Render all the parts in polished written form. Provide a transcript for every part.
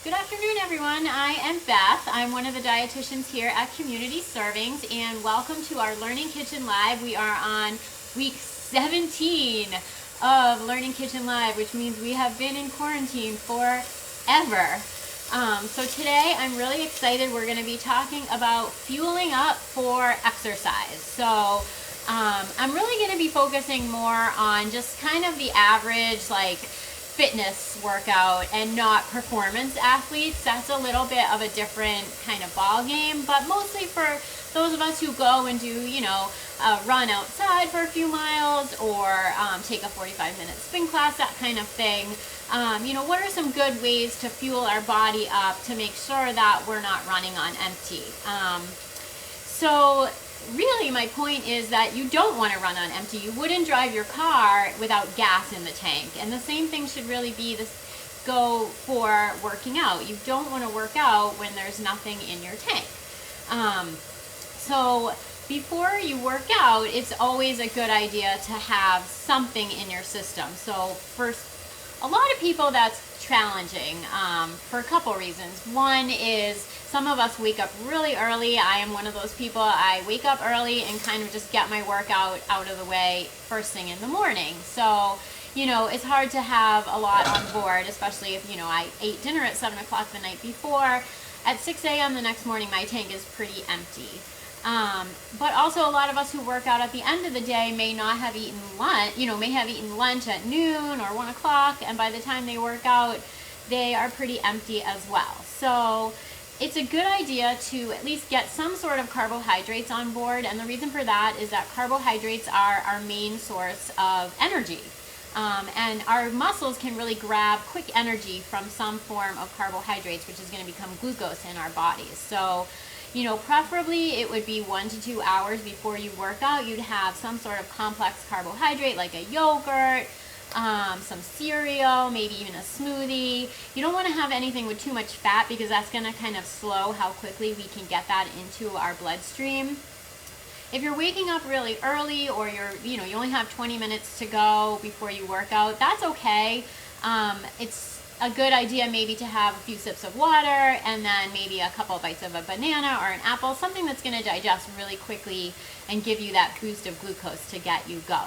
Good afternoon, everyone. I am Beth. I'm one of the dietitians here at Community Servings, and welcome to our Learning Kitchen Live. We are on week 17 of Learning Kitchen Live, which means we have been in quarantine forever. So today I'm really excited. We're going to be talking about fueling up for exercise. So I'm really going to be focusing more on just kind of the average, like, fitness workout and not performance athletes. That's a little bit of a different kind of ball game, but mostly for those of us who go and do, a run outside for a few miles or take a 45-minute spin class, that kind of thing. What are some good ways to fuel our body up to make sure that we're not running on empty? So really, my point is that you don't want to run on empty. You wouldn't drive your car without gas in the tank. And the same thing should really go for working out. You don't want to work out when there's nothing in your tank. So before you work out, it's always a good idea to have something in your system. So for a lot of people, that's challenging for a couple reasons. One is some of us wake up really early. I am one of those people. I wake up early and kind of just get my workout out of the way first thing in the morning. So, it's hard to have a lot on board, especially if, I ate dinner at 7 o'clock the night before. At 6 a.m. the next morning, my tank is pretty empty. But also a lot of us who work out at the end of the day may not have eaten lunch, may have eaten lunch at noon or 1 o'clock, and by the time they work out, they are pretty empty as well. So it's a good idea to at least get some sort of carbohydrates on board, and the reason for that is that carbohydrates are our main source of energy. And our muscles can really grab quick energy from some form of carbohydrates, which is going to become glucose in our bodies. So preferably it would be 1 to 2 hours before you work out. You'd have some sort of complex carbohydrate like a yogurt, some cereal, maybe even a smoothie. You don't want to have anything with too much fat because that's going to kind of slow how quickly we can get that into our bloodstream. If you're waking up really early or you only have 20 minutes to go before you work out, that's okay. It's a good idea maybe to have a few sips of water and then maybe a couple bites of a banana or an apple, something that's going to digest really quickly and give you that boost of glucose to get you going.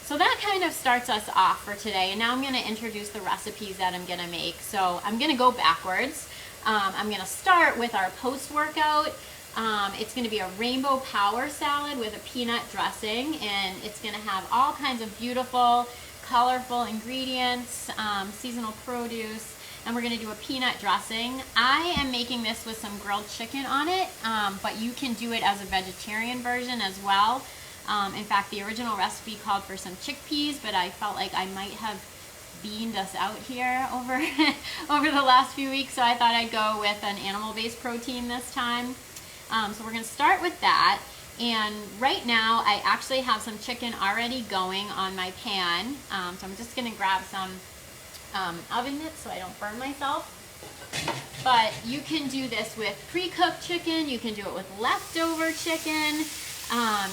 So that kind of starts us off for today, and now I'm going to introduce the recipes that I'm going to make. So I'm going to go backwards. I'm going to start with our post-workout. It's going to be a rainbow power salad with a peanut dressing, and it's going to have all kinds of beautiful colorful ingredients, seasonal produce, and we're going to do a peanut dressing. I am making this with some grilled chicken on it, but you can do it as a vegetarian version as well. In fact, the original recipe called for some chickpeas, but I felt like I might have beaned us out here over the last few weeks, so I thought I'd go with an animal-based protein this time. So we're going to start with that. And right now, I actually have some chicken already going on my pan. So I'm just going to grab some oven mitts so I don't burn myself. But you can do this with pre-cooked chicken. You can do it with leftover chicken.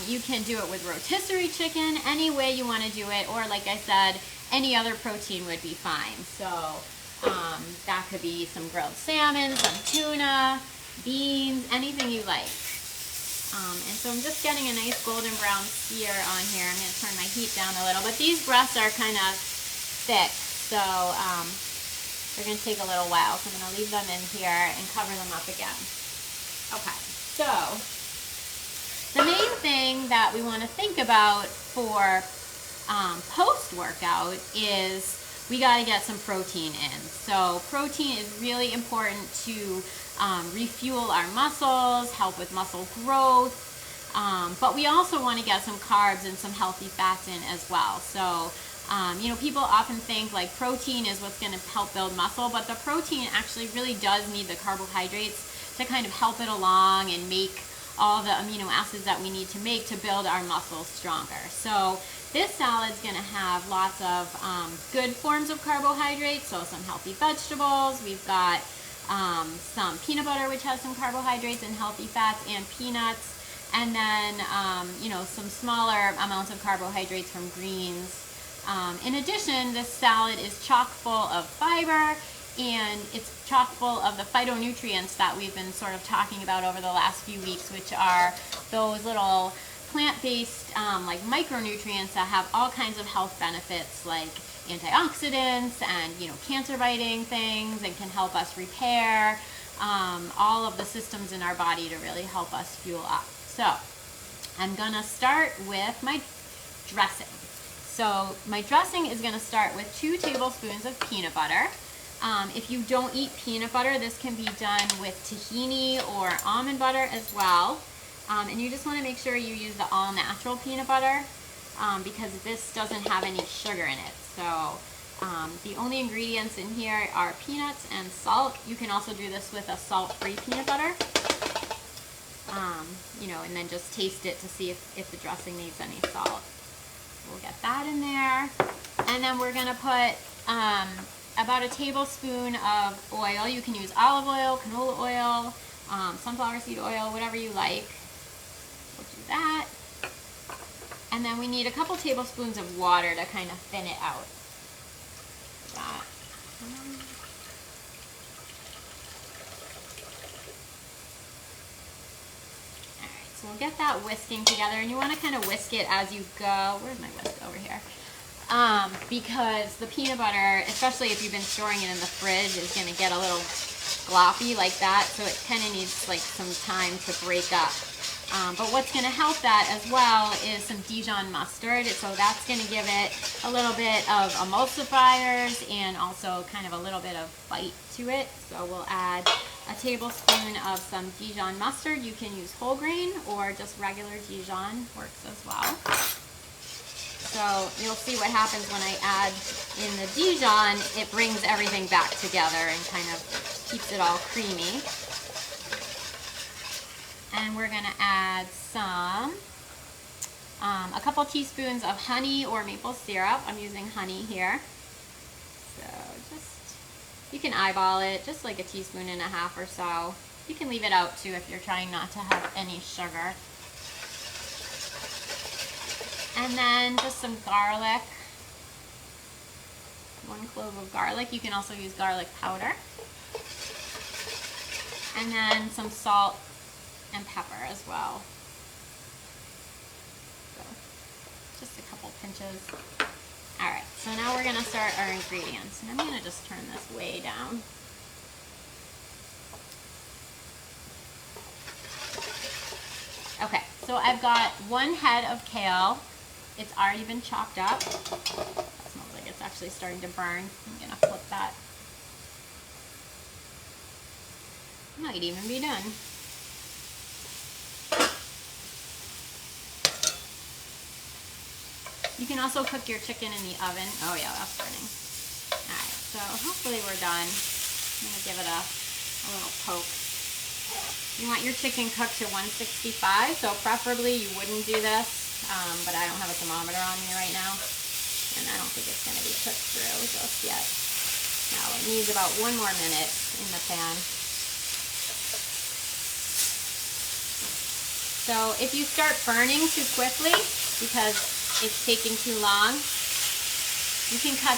You can do it with rotisserie chicken. Any way you want to do it. Or like I said, any other protein would be fine. So that could be some grilled salmon, some tuna, beans, anything you like. And so I'm just getting a nice golden brown sear on here. I'm going to turn my heat down a little. But these breasts are kind of thick, so they're going to take a little while. So I'm going to leave them in here and cover them up again. Okay, so the main thing that we want to think about for post-workout is we got to get some protein in. So protein is really important to refuel our muscles, help with muscle growth, but we also want to get some carbs and some healthy fats in as well. So, people often think like protein is what's going to help build muscle, but the protein actually really does need the carbohydrates to kind of help it along and make all the amino acids that we need to make to build our muscles stronger. So this salad is going to have lots of good forms of carbohydrates, so some healthy vegetables. We've got some peanut butter, which has some carbohydrates and healthy fats, and peanuts, and then some smaller amounts of carbohydrates from greens. In addition, this salad is chock full of fiber and it's chock full of the phytonutrients that we've been sort of talking about over the last few weeks, which are those little plant-based like micronutrients that have all kinds of health benefits, like antioxidants and, you know, cancer-fighting things, and can help us repair all of the systems in our body to really help us fuel up. So I'm gonna start with my dressing. So my dressing is gonna start with 2 tablespoons of peanut butter. If you don't eat peanut butter, this can be done with tahini or almond butter as well. And you just want to make sure you use the all-natural peanut butter because this doesn't have any sugar in it. So the only ingredients in here are peanuts and salt. You can also do this with a salt-free peanut butter. You know, and then just taste it to see if the dressing needs any salt. We'll get that in there. And then we're going to put about a tablespoon of oil. You can use olive oil, canola oil, sunflower seed oil, whatever you like. We'll do that. And then we need a couple tablespoons of water to kind of thin it out. That. Alright, so we'll get that whisking together, and you want to kind of whisk it as you go. Where's my whisk? Over here. Because the peanut butter, especially if you've been storing it in the fridge, is going to get a little gloppy like that, so it kind of needs like some time to break up. But what's going to help that as well is some Dijon mustard, so that's going to give it a little bit of emulsifiers and also kind of a little bit of bite to it. So we'll add a tablespoon of some Dijon mustard. You can use whole grain or just regular Dijon, works as well. So you'll see what happens when I add in the Dijon, it brings everything back together and kind of keeps it all creamy. And we're gonna add some, a couple teaspoons of honey or maple syrup. I'm using honey here. So just, you can eyeball it, just like a teaspoon and a half or so. You can leave it out too if you're trying not to have any sugar. And then just some garlic, 1 clove of garlic. You can also use garlic powder. And then some salt and pepper as well. So just a couple pinches. All right, so now we're gonna start our ingredients. And I'm gonna just turn this way down. Okay, so I've got 1 head of kale. It's already been chopped up. That smells like it's actually starting to burn. I'm gonna flip that. Might even be done. You can also cook your chicken in the oven. Oh yeah, that's burning. Alright, so hopefully we're done. I'm gonna give it a little poke. You want your chicken cooked to 165, so preferably you wouldn't do this. But I don't have a thermometer on me right now, and I don't think it's going to be cooked through just yet. Now it needs about 1 more minute in the pan. So if you start burning too quickly because it's taking too long, you can cut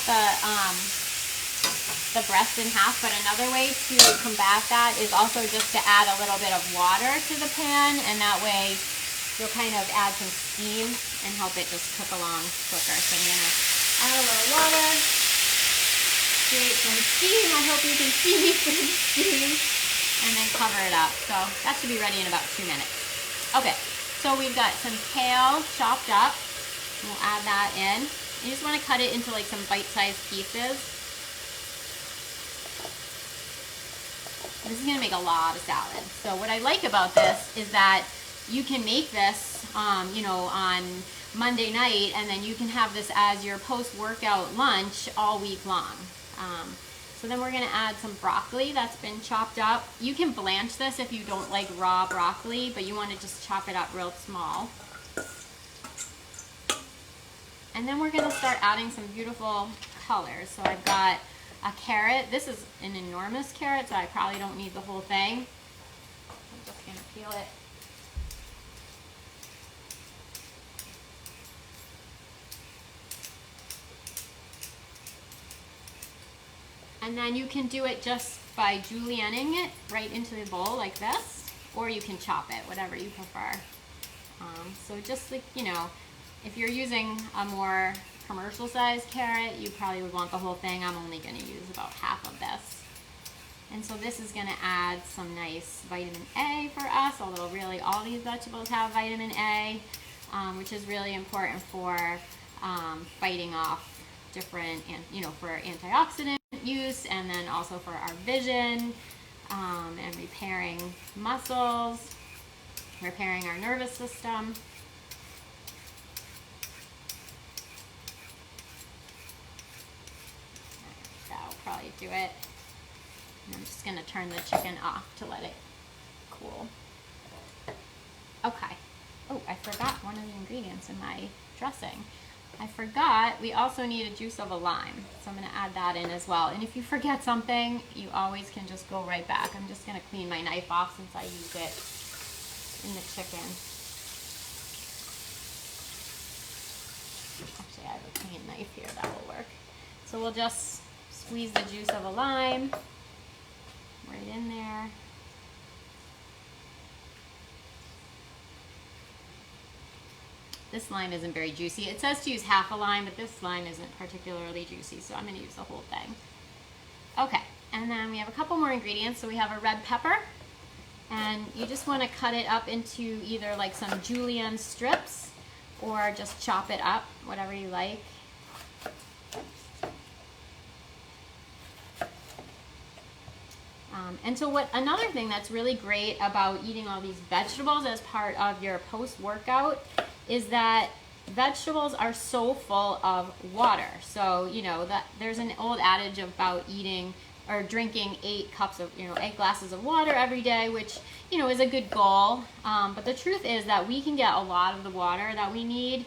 the breast in half. But another way to combat that is also just to add a little bit of water to the pan, and that way you'll kind of add some steam and help it just cook along quicker. So I'm going to add a little water, create some steam. I hope you can see some steam, and then cover it up. So that should be ready in about 2 minutes. Okay, so we've got some kale chopped up. We'll add that in. You just want to cut it into like some bite-sized pieces. This is going to make a lot of salad. So what I like about this is that you can make this, you know, on Monday night, and then you can have this as your post-workout lunch all week long. So then we're going to add some broccoli that's been chopped up. You can blanch this if you don't like raw broccoli, but you want to just chop it up real small. And then we're going to start adding some beautiful colors. So I've got a carrot. This is an enormous carrot, so I probably don't need the whole thing. I'm just going to peel it. And then you can do it just by julienning it right into the bowl like this, or you can chop it, whatever you prefer. So just like, you know, if you're using a more commercial sized carrot, you probably would want the whole thing. I'm only going to use about half of this. And so this is going to add some nice vitamin A for us, although really all these vegetables have vitamin A, which is really important for fighting off different, you know, for antioxidant use, and then also for our vision, and repairing muscles, repairing our nervous system. That'll probably do it. And I'm just going to turn the chicken off to let it cool. Okay. Oh, I forgot one of the ingredients in my dressing. I forgot we also need a juice of a lime. So I'm going to add that in as well. And if you forget something, you always can just go right back. I'm just going to clean my knife off since I used it in the chicken. Actually, I have a clean knife here. That will work. So we'll just squeeze the juice of a lime right in there. This lime isn't very juicy. It says to use half a lime, but this lime isn't particularly juicy, so I'm going to use the whole thing. Okay, and then we have a couple more ingredients. So we have a red pepper, and you just want to cut it up into either like some julienne strips or just chop it up, whatever you like. And so another thing that's really great about eating all these vegetables as part of your post-workout is that vegetables are so full of water. So, you know, that there's an old adage about eating or drinking 8 glasses of water every day, which, you know, is a good goal. But the truth is that we can get a lot of the water that we need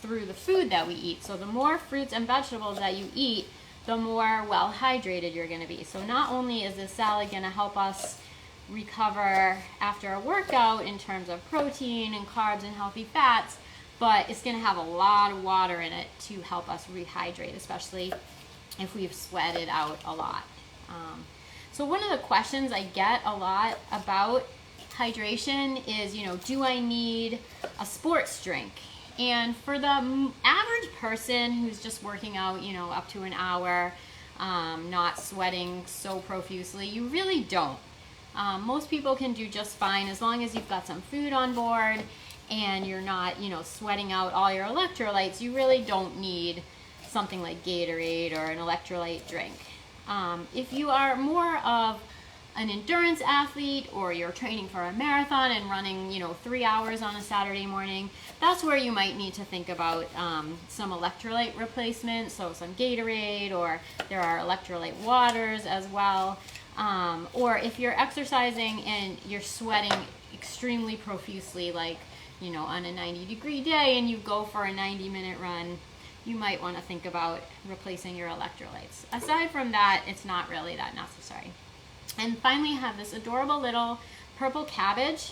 through the food that we eat. So the more fruits and vegetables that you eat, the more well hydrated you're going to be. So not only is this salad going to help us recover after a workout in terms of protein and carbs and healthy fats, but it's going to have a lot of water in it to help us rehydrate, especially if we've sweated out a lot. So one of the questions I get a lot about hydration is, you know, do I need a sports drink? And for the average person who's just working out, you know, up to an hour, not sweating so profusely, you really don't. Most people can do just fine as long as you've got some food on board and you're not, you know, sweating out all your electrolytes. You really don't need something like Gatorade or an electrolyte drink. If you are more of an endurance athlete, or you're training for a marathon and running, you know, 3 hours on a Saturday morning, that's where you might need to think about some electrolyte replacement, so some Gatorade, or there are electrolyte waters as well. Or if you're exercising and you're sweating extremely profusely, like, you know, on a 90-degree day and you go for a 90-minute run, you might want to think about replacing your electrolytes. Aside from that, it's not really that necessary. And finally, I have this adorable little purple cabbage.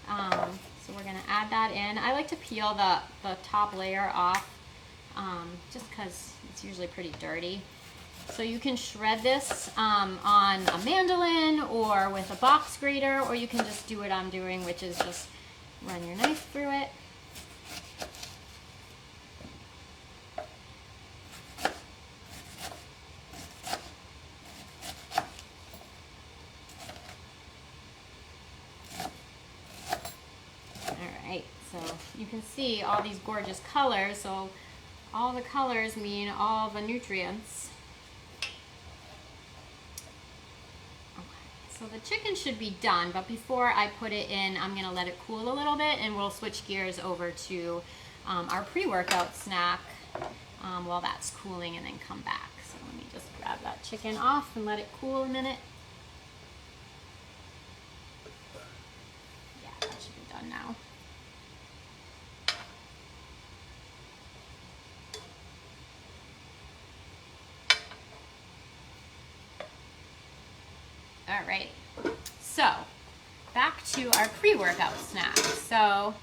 So we're going to add that in. I like to peel the top layer off just because it's usually pretty dirty. So you can shred this on a mandolin or with a box grater, or you can just do what I'm doing, which is just run your knife through it. So you can see all these gorgeous colors. So all the colors mean all the nutrients. Okay, so the chicken should be done, but before I put it in, I'm going to let it cool a little bit, and we'll switch gears over to our pre-workout snack while that's cooling, and then come back. So let me just grab that chicken off and let it cool a minute. Yeah, that should be done now. All right, so back to our pre-workout snacks. So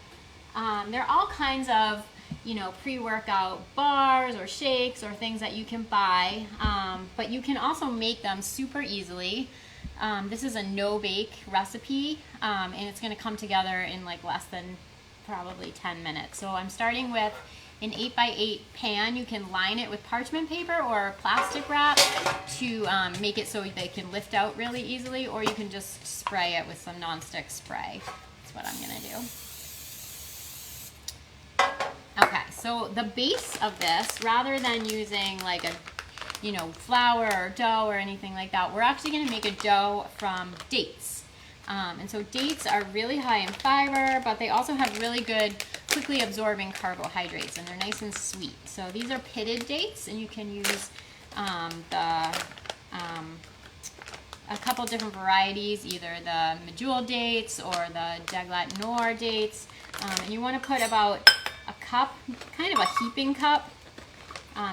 there are all kinds of you know, pre-workout bars or shakes or things that you can buy, but you can also make them super easily. This is a no-bake recipe, and it's going to come together in like less than probably 10 minutes. So I'm starting with an 8x8 pan. You can line it with parchment paper or plastic wrap to make it so they can lift out really easily, or you can just spray it with some nonstick spray. That's what I'm going to do. Okay, so the base of this, rather than using like a, you know, flour or dough or anything like that, we're actually going to make a dough from dates. And so dates are really high in fiber, but they also have really good quickly absorbing carbohydrates, and they're nice and sweet. So these are pitted dates, and you can use a couple different varieties, either the medjool dates or the Deglet Noor dates. And you want to put about a cup, kind of a heaping cup.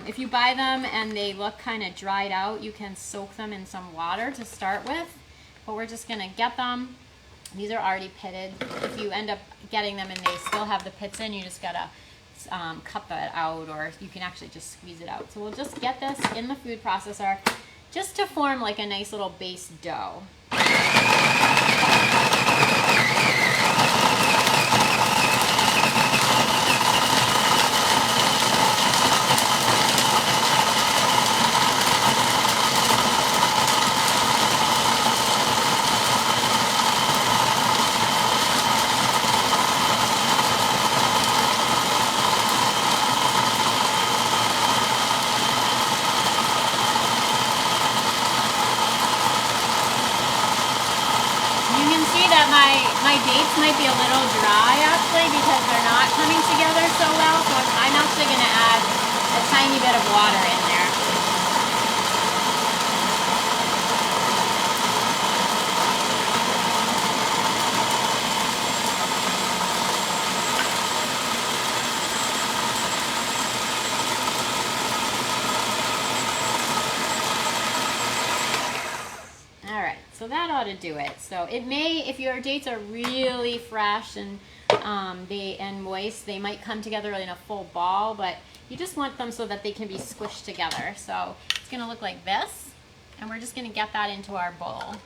If you buy them and they look kind of dried out, you can soak them in some water to start with. But we're just going to get them. These are already pitted. If you end up getting them and they still have the pits in, you just got to cut that out, or you can actually just squeeze it out. So we'll just get this in the food processor just to form like a nice little base dough. My dates might be a little dry actually because they're not coming together so well, so I'm actually going to add a tiny bit of water in there. So that ought to do it. So it may, if your dates are really fresh and moist, they might come together in a full ball, but you just want them so that they can be squished together. So it's going to look like this, and we're just going to get that into our bowl.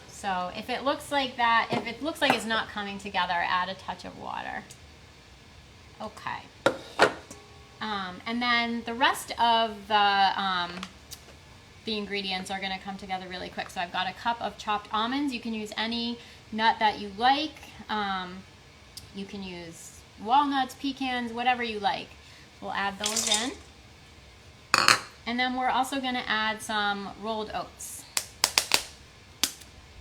So if it looks like that, if it looks like it's not coming together, add a touch of water. Okay. And then the rest of the ingredients are going to come together really quick. So I've got a cup of chopped almonds. You can use any nut that you like. You can use walnuts, pecans, whatever you like. We'll add those in. And then we're also going to add some rolled oats.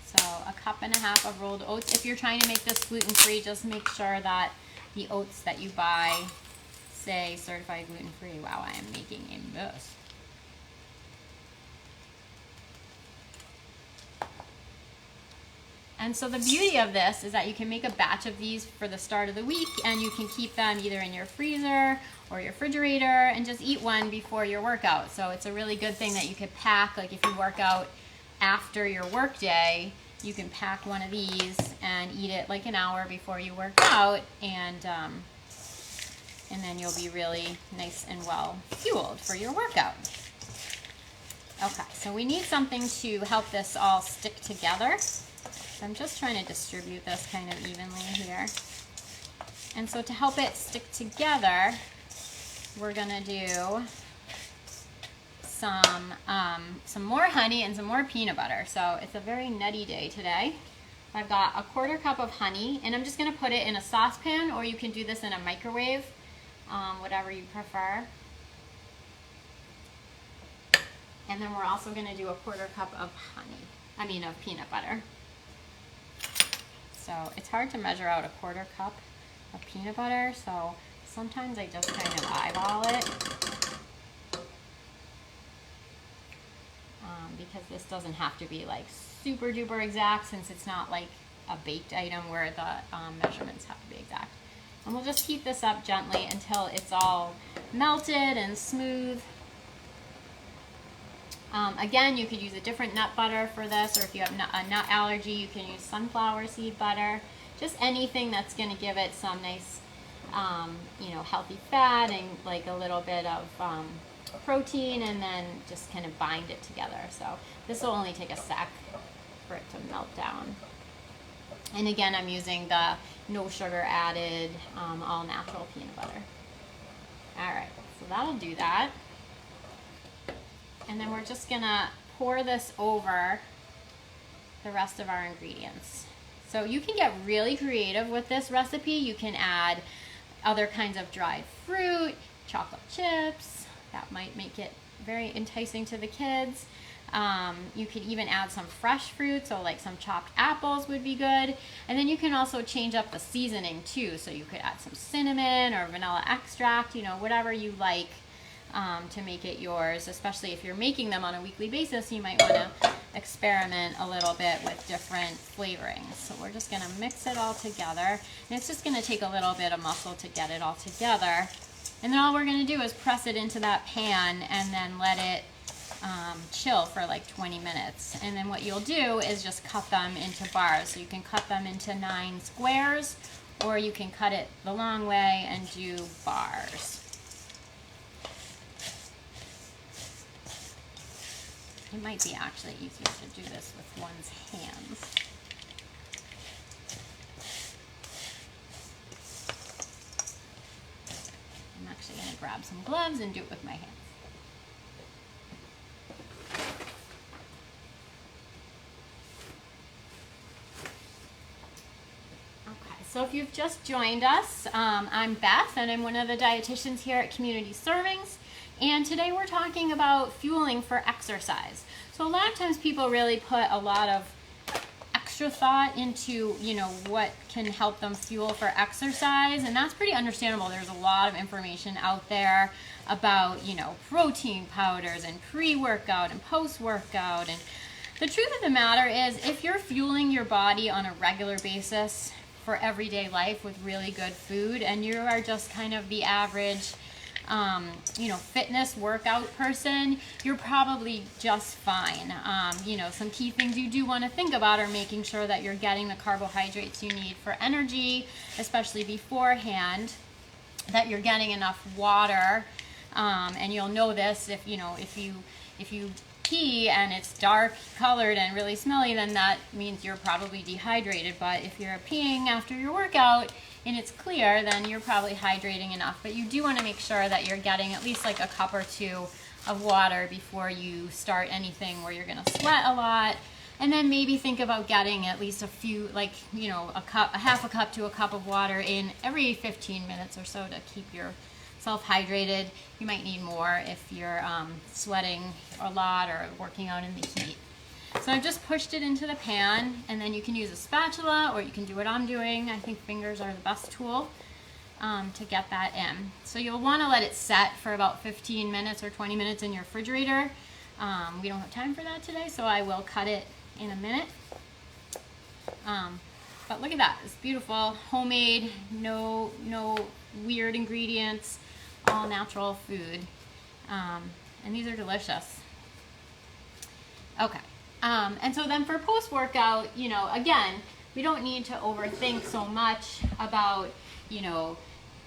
So a cup and a half of rolled oats. If you're trying to make this gluten-free, just make sure that the oats that you buy say certified gluten-free. Wow, I am making a mess. And so the beauty of this is that you can make a batch of these for the start of the week, and you can keep them either in your freezer or your refrigerator and just eat one before your workout. So it's a really good thing that you could pack, like if you work out after your work day, you can pack one of these and eat it like an hour before you work out, and then you'll be really nice and well fueled for your workout. Okay, so we need something to help this all stick together. So I'm just trying to distribute this kind of evenly here. And so to help it stick together, we're gonna do some more honey and some more peanut butter. So it's a very nutty day today. I've got a 1/4 cup of honey, and I'm just gonna put it in a saucepan, or you can do this in a microwave, whatever you prefer. And then we're also gonna do a 1/4 cup of of peanut butter. So it's hard to measure out a 1/4 cup of peanut butter, so sometimes I just kind of eyeball it. Because this doesn't have to be like super duper exact, since it's not like a baked item where the measurements have to be exact. And we'll just heat this up gently until it's all melted and smooth. Again, you could use a different nut butter for this, or if you have a nut allergy, you can use sunflower seed butter. just anything that's going to give it some nice, you know, healthy fat and like a little bit of protein, and then just kind of bind it together. So this will only take a sec for it to melt down. And again, I'm using the no sugar added, all natural peanut butter. All right, so that'll do that. And then we're just gonna pour this over the rest of our ingredients. So you can get really creative with this recipe. You can add other kinds of dried fruit, chocolate chips. That might make it very enticing to the kids. You could even add some fresh fruit, so like some chopped apples would be good. And then you can also change up the seasoning too. So you could add some cinnamon or vanilla extract, you know, whatever you like to make it yours. Especially if you're making them on a weekly basis, you might want to experiment a little bit with different flavorings. So we're just going to mix it all together. And it's just going to take a little bit of muscle to get it all together. And then all we're going to do is press it into that pan and then let it chill for like 20 minutes. And then what you'll do is just cut them into bars. So you can cut them into 9 squares, or you can cut it the long way and do bars. It might be actually easier to do this with one's hands. I'm actually going to grab some gloves and do it with my hands. So if you've just joined us, I'm Beth, and I'm one of the dietitians here at Community Servings. And today we're talking about fueling for exercise. So a lot of times people really put a lot of extra thought into, you know, what can help them fuel for exercise, and that's pretty understandable. There's a lot of information out there about, you know, protein powders and pre-workout and post-workout. And the truth of the matter is, if you're fueling your body on a regular basis for everyday life with really good food, and you are just kind of the average you know, fitness workout person, you're probably just fine. You know, some key things you do want to think about are making sure that you're getting the carbohydrates you need for energy, especially beforehand, that you're getting enough water, and you'll know this if you pee and it's dark colored and really smelly, then that means you're probably dehydrated. But if you're peeing after your workout and it's clear, then you're probably hydrating enough. But you do want to make sure that you're getting at least like a cup or 2 of water before you start anything where you're going to sweat a lot. And then maybe think about getting at least a few, like, you know, a half a cup to a cup of water in every 15 minutes or so to keep yourself hydrated. You might need more if you're sweating a lot or working out in the heat. So I've just pushed it into the pan, and then you can use a spatula, or you can do what I'm doing. I think fingers are the best tool to get that in. So you'll want to let it set for about 15 minutes or 20 minutes in your refrigerator. We don't have time for that today, so I will cut it in a minute. But look at that, it's beautiful, homemade, no weird ingredients, all natural food. And these are delicious. Okay. And so then for post-workout, you know, again, we don't need to overthink so much about, you know,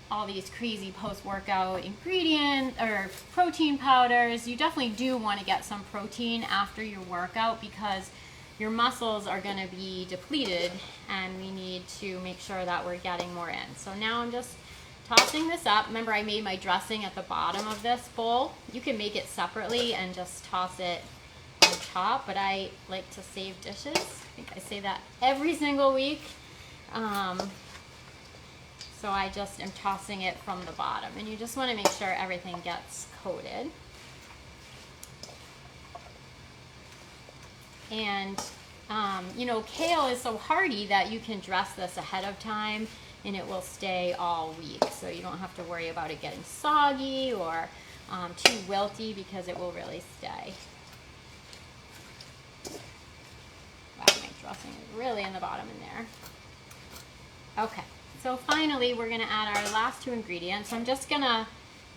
all these crazy post-workout ingredients or protein powders. You definitely do want to get some protein after your workout because your muscles are going to be depleted, and we need to make sure that we're getting more in. So now I'm just tossing this up. Remember, I made my dressing at the bottom of this bowl. You can make it separately and just toss it on top, but I like to save dishes. I think I say that every single week. So I just am tossing it from the bottom, and you just want to make sure everything gets coated. And you know, kale is so hearty that you can dress this ahead of time and it will stay all week. So you don't have to worry about it getting soggy or too wilty, because it will really stay. Wow, my dressing is really in the bottom in there. Okay, so finally we're gonna add our last 2 ingredients. I'm just gonna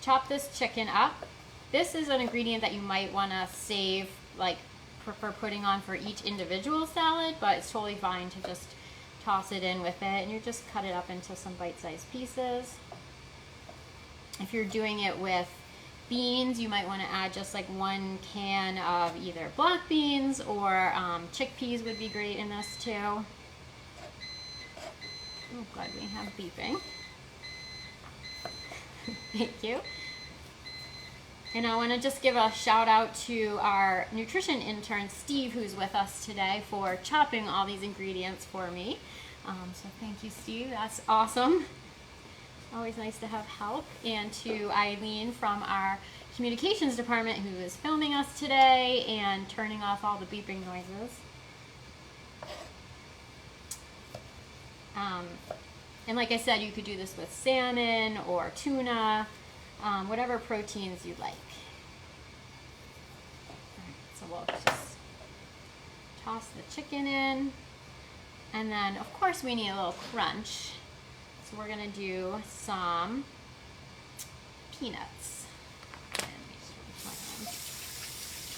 chop this chicken up. This is an ingredient that you might wanna save, like, for putting on for each individual salad, but it's totally fine to just toss it in with it, and you just cut it up into some bite-sized pieces. If you're doing it with beans, you might want to add just like 1 can of either black beans or chickpeas would be great in this too. Oh, glad we have beeping. Thank you. And I want to just give a shout out to our nutrition intern, Steve, who's with us today, for chopping all these ingredients for me. So thank you, Steve. That's awesome. Always nice to have help. And to Eileen from our communications department, who is filming us today and turning off all the beeping noises. And like I said, you could do this with salmon or tuna, whatever proteins you like. So we'll just toss the chicken in. And then, of course, we need a little crunch. So we're going to do some peanuts.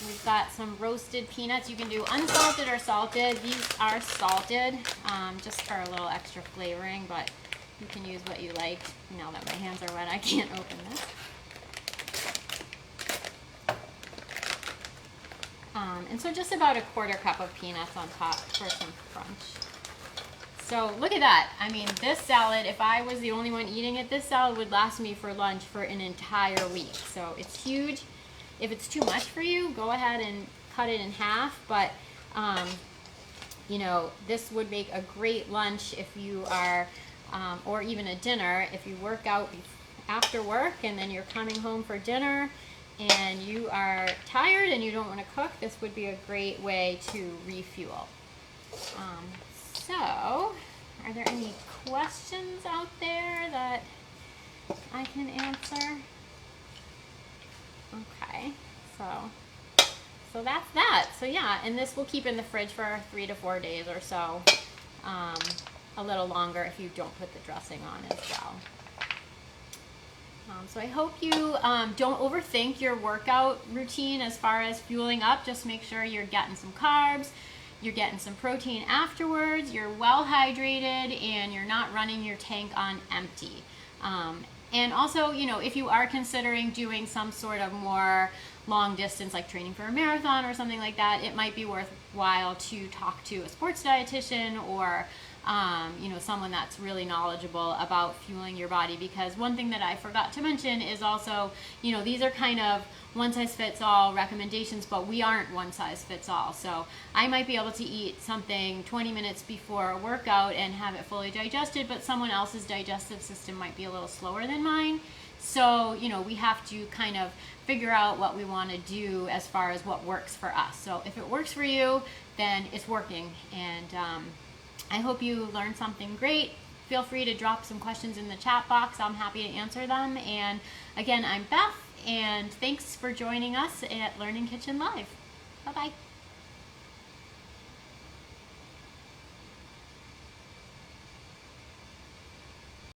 We've got some roasted peanuts. You can do unsalted or salted. These are salted, just for a little extra flavoring, but you can use what you like. Now that my hands are wet, I can't open this. And so just about a 1/4 cup of peanuts on top for some crunch. So look at that. I mean, this salad, if I was the only one eating it, this salad would last me for lunch for an entire week. So it's huge. If it's too much for you, go ahead and cut it in half. But, you know, this would make a great lunch if you are, or even a dinner, if you work out after work and then you're coming home for dinner and you are tired and you don't want to cook, this would be a great way to refuel. So, are there any questions out there that I can answer? Okay, so that's that. So yeah, and this will keep in the fridge for 3 to 4 days or so, a little longer if you don't put the dressing on as well. So I hope you don't overthink your workout routine as far as fueling up. Just make sure you're getting some carbs, you're getting some protein afterwards, you're well hydrated, and you're not running your tank on empty. And also, you know, if you are considering doing some sort of more long distance, like training for a marathon or something like that, it might be worthwhile to talk to a sports dietitian or, you know, someone that's really knowledgeable about fueling your body. Because one thing that I forgot to mention is also, you know, these are kind of one size fits all recommendations, but we aren't one size fits all. So I might be able to eat something 20 minutes before a workout and have it fully digested, but someone else's digestive system might be a little slower than mine. So, you know, we have to kind of figure out what we want to do as far as what works for us. So if it works for you, then it's working. And I hope you learned something great. Feel free to drop some questions in the chat box. I'm happy to answer them. And again, I'm Beth, and thanks for joining us at Learning Kitchen Live. Bye-bye.